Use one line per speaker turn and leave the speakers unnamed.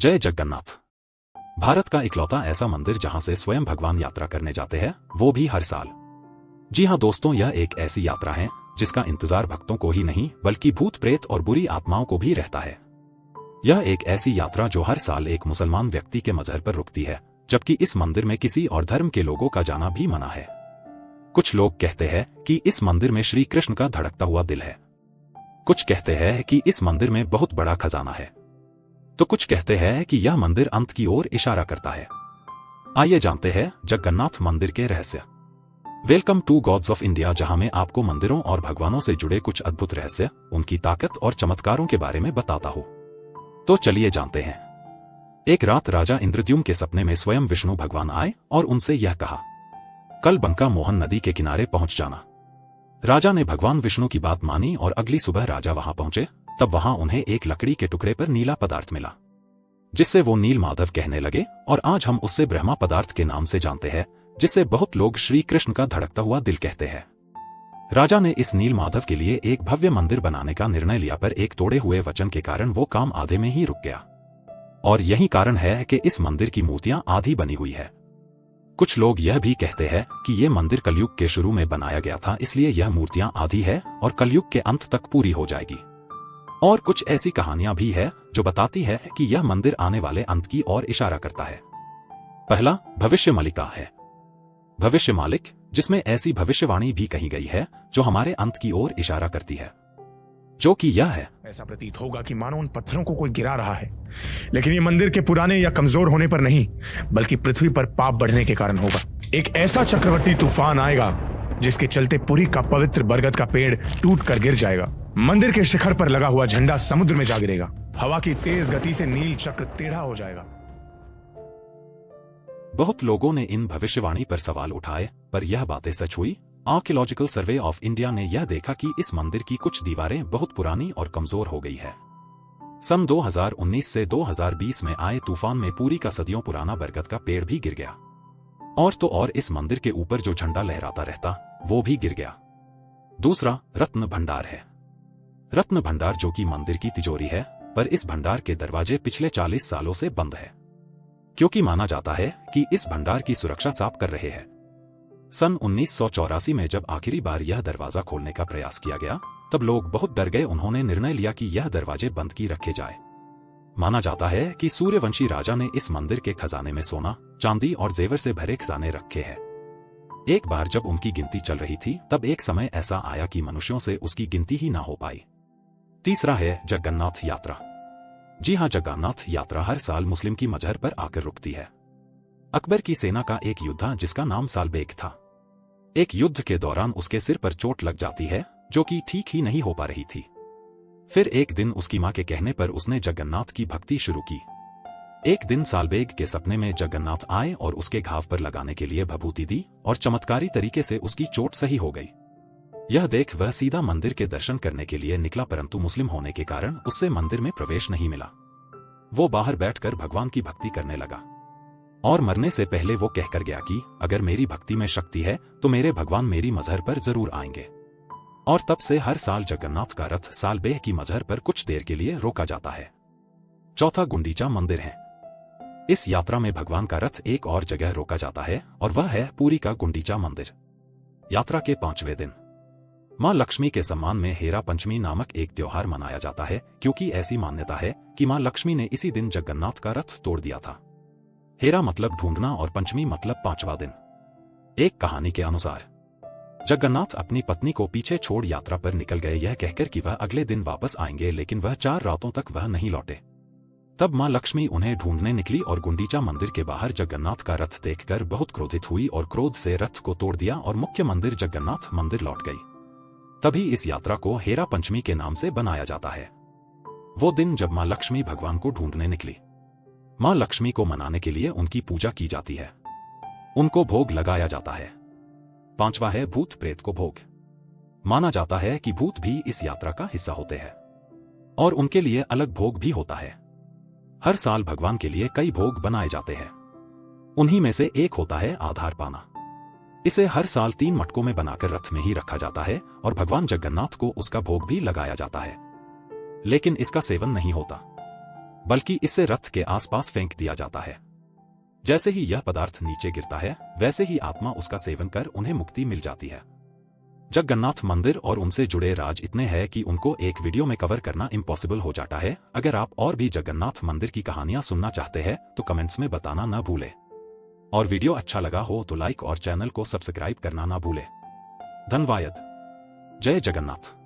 जय जगन्नाथ। भारत का इकलौता ऐसा मंदिर जहां से स्वयं भगवान यात्रा करने जाते हैं, वो भी हर साल। जी हां दोस्तों, यह एक ऐसी यात्रा है जिसका इंतजार भक्तों को ही नहीं बल्कि भूत प्रेत और बुरी आत्माओं को भी रहता है। यह एक ऐसी यात्रा जो हर साल एक मुसलमान व्यक्ति के मजहर पर रुकती है, जबकि इस मंदिर में किसी और धर्म के लोगों का जाना भी मना है। कुछ लोग कहते हैं कि इस मंदिर में श्री कृष्ण का धड़कता हुआ दिल है। कुछ कहते हैं कि इस मंदिर में बहुत बड़ा खजाना है, तो कुछ कहते हैं कि यह मंदिर अंत की ओर इशारा करता है। आइए जानते हैं जगन्नाथ मंदिर के रहस्य। Welcome to gods of India, जहां मैं आपको मंदिरों और भगवानों से जुड़े कुछ अद्भुत रहस्य, उनकी ताकत और चमत्कारों के बारे में बताता हूं। तो चलिए जानते हैं। एक रात राजा इंद्रद्युम्न के सपने में स्वयं विष्णु भगवान आए और उनसे यह कहा, कल बंका मोहन नदी के किनारे पहुंच जाना। राजा ने भगवान विष्णु की बात मानी और अगली सुबह राजा वहां पहुंचे। तब वहां उन्हें एक लकड़ी के टुकड़े पर नीला पदार्थ मिला, जिससे वो नील माधव कहने लगे, और आज हम उससे ब्रह्मा पदार्थ के नाम से जानते हैं, जिससे बहुत लोग श्री कृष्ण का धड़कता हुआ दिल कहते हैं। राजा ने इस नील माधव के लिए एक भव्य मंदिर बनाने का निर्णय लिया, पर एक तोड़े हुए वचन के कारण वो काम आधे में ही रुक गया। और यही कारण है कि इस मंदिर की मूर्तियां आधी बनी हुई है। कुछ लोग यह भी कहते हैं कि ये मंदिर कलयुग के शुरू में बनाया गया था, इसलिए यह मूर्तियां आधी है और कलयुग के अंत तक पूरी हो जाएगी। और कुछ ऐसी कहानियां भी है जो बताती है कि यह मंदिर आने वाले अंत की ओर इशारा करता है। पहला भविष्य मालिका है। भविष्य मालिक, जिसमें ऐसी भविष्यवाणी भी कही गई है जो हमारे अंत की ओर इशारा करती है, जो कि यह है,
ऐसा प्रतीत होगा कि मानो उन पत्थरों को कोई गिरा रहा है, लेकिन ये मंदिर के पुराने या कमजोर होने पर नहीं, बल्कि पृथ्वी पर पाप बढ़ने के कारण होगा। एक ऐसा चक्रवर्ती तूफान आएगा जिसके चलते पुरी का पवित्र बरगद का पेड़ टूट कर गिर जाएगा। मंदिर के शिखर पर लगा हुआ झंडा समुद्र में जा गिरेगा। हवा की तेज गति से नील चक्र टेढ़ा हो जाएगा।
बहुत लोगों ने इन भविष्यवाणी पर सवाल उठाए, पर यह बातें सच हुई। आर्कियोलॉजिकल सर्वे ऑफ इंडिया ने यह देखा कि इस मंदिर की कुछ दीवारें बहुत पुरानी और कमजोर हो गई है। सन 2019 से 2020 में आए तूफान में पुरी का सदियों पुराना बरगद का पेड़ भी गिर गया। और तो और इस मंदिर के ऊपर जो झंडा लहराता रहता, वो भी गिर गया। दूसरा रत्न भंडार है। रत्न भंडार जो कि मंदिर की तिजोरी है, पर इस भंडार के दरवाजे पिछले 40 सालों से बंद है, क्योंकि माना जाता है कि इस भंडार की सुरक्षा साफ कर रहे हैं। सन 1984 में जब आखिरी बार यह दरवाजा खोलने का प्रयास किया गया, तब लोग बहुत डर गए। उन्होंने निर्णय लिया कि यह दरवाजे बंद की रखे जाए। माना जाता है कि सूर्यवंशी राजा ने इस मंदिर के खजाने में सोना, चांदी और जेवर से भरे खजाने रखे हैं। एक बार जब उनकी गिनती चल रही थी, तब एक समय ऐसा आया कि मनुष्यों से उसकी गिनती ही ना हो पाई। तीसरा है जगन्नाथ यात्रा। जी हां, जगन्नाथ यात्रा हर साल मुस्लिम की मजहर पर आकर रुकती है। अकबर की सेना का एक योद्धा जिसका नाम सालबेग था, एक युद्ध के दौरान उसके सिर पर चोट लग जाती है, जो कि ठीक ही नहीं हो पा रही थी। फिर एक दिन उसकी मां के कहने पर उसने जगन्नाथ की भक्ति शुरू की। एक दिन सालबेग के सपने में जगन्नाथ आए और उसके घाव पर लगाने के लिए भभूति दी, और चमत्कारी तरीके से उसकी चोट सही हो गई। यह देख वह सीधा मंदिर के दर्शन करने के लिए निकला, परंतु मुस्लिम होने के कारण उससे मंदिर में प्रवेश नहीं मिला। वो बाहर बैठकर भगवान की भक्ति करने लगा, और मरने से पहले वो कहकर गया कि अगर मेरी भक्ति में शक्ति है तो मेरे भगवान मेरी मजहर पर जरूर आएंगे। और तब से हर साल जगन्नाथ का रथ सालबेग की मजहर पर कुछ देर के लिए रोका जाता है। चौथा गुंडीचा मंदिर है। इस यात्रा में भगवान का रथ एक और जगह रोका जाता है, और वह है पुरी का गुंडीचा मंदिर। यात्रा के 5वें दिन मां लक्ष्मी के सम्मान में हेरा पंचमी नामक एक त्योहार मनाया जाता है, क्योंकि ऐसी मान्यता है कि मां लक्ष्मी ने इसी दिन जगन्नाथ का रथ तोड़ दिया था। हेरा मतलब ढूंढना और पंचमी मतलब 5वां दिन। एक कहानी के अनुसार जगन्नाथ अपनी पत्नी को पीछे छोड़ यात्रा पर निकल गए, यह कहकर कि वह अगले दिन वापस आएंगे, लेकिन वह 4 रातों तक वह नहीं लौटे। तब मां लक्ष्मी उन्हें ढूंढने निकली और गुंडीचा मंदिर के बाहर जगन्नाथ का रथ देखकर बहुत क्रोधित हुई और क्रोध से रथ को तोड़ दिया और मुख्य मंदिर जगन्नाथ मंदिर लौट गई। तभी इस यात्रा को हेरा पंचमी के नाम से बनाया जाता है। वो दिन जब मां लक्ष्मी भगवान को ढूंढने निकली। मां लक्ष्मी को मनाने के लिए उनकी पूजा की जाती है, उनको भोग लगाया जाता है। 5वां है भूत प्रेत को भोग। माना जाता है कि भूत भी इस यात्रा का हिस्सा होते हैं, और उनके लिए अलग भोग भी होता है। हर साल भगवान के लिए कई भोग बनाए जाते हैं। उन्हीं में से एक होता है आधार पाना। इसे हर साल 3 मटकों में बनाकर रथ में ही रखा जाता है, और भगवान जगन्नाथ को उसका भोग भी लगाया जाता है, लेकिन इसका सेवन नहीं होता। बल्कि इसे रथ के आसपास फेंक दिया जाता है। जैसे ही यह पदार्थ नीचे गिरता है, वैसे ही आत्मा उसका सेवन कर उन्हें मुक्ति मिल जाती है। जगन्नाथ मंदिर और उनसे जुड़े राज इतने हैं कि उनको एक वीडियो में कवर करना इम्पॉसिबल हो जाता है। अगर आप और भी जगन्नाथ मंदिर की कहानियां सुनना चाहते हैं तो कमेंट्स में बताना ना भूलें। और वीडियो अच्छा लगा हो तो लाइक और चैनल को सब्सक्राइब करना ना भूलें। धन्यवाद। जय जगन्नाथ।